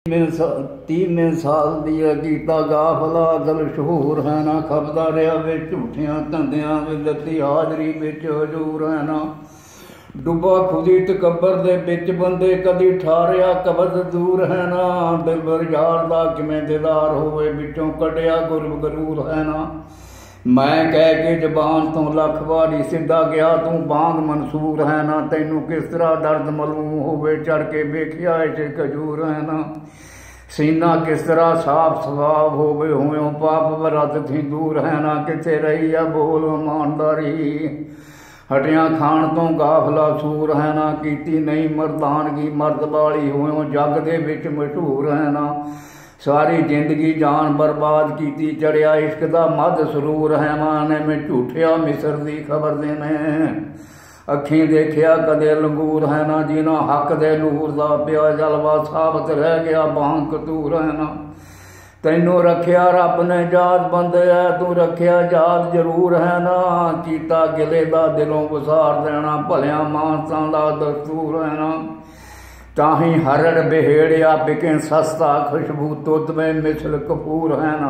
तीवें साल दिया कीता गाफला दल शहूर है ना खपदा रहा वे झूठियां धंधियां दती हाजरी बिच हजूर है ना डुबा खुदी तकबर दे बिच बंदे कदी ठारिया कबज दूर है ना दिलबर यार दा किवें दिदार होवे बिचों कटिया गुरब गरूर है ना मैं कह के जबान तो लख वारी सिद्धा गया तू बांग मंसूर है ना तैनू किस तरह दर्द मलूम होवे चढ़ के वेखिया इसे खजूर है ना सीना किस तरह साफ सवाब होवे होयों पाप बरत थी दूर है ना किथे रही है बोल ईमानदारी हटियां खान तो गाफला सूर है ना कीती नहीं मर्दानगी मर्द वाली होयों जग दे विच मशहूर है ना सारी जिंदगी जान बर्बाद की चढ़िया इश्क दा मद सरूर है माने में झूठिया मिसर दी खबर देने अखी देखिया कदे लंगूर है ना जिना हक दे नूर दा पिया जलवा साबत रह गया बांग कतूर है ना तैनू रखिया रब ने जात बंदे है तू रखिया जात जरूर है ना कीता गिले दा दिलों वसार देना भलिया मानसा दा दस्तूर है ना ताही हरड़ बेहेड़िया बिके सस्ता खुशबू तुद में मिसल कपूर है ना।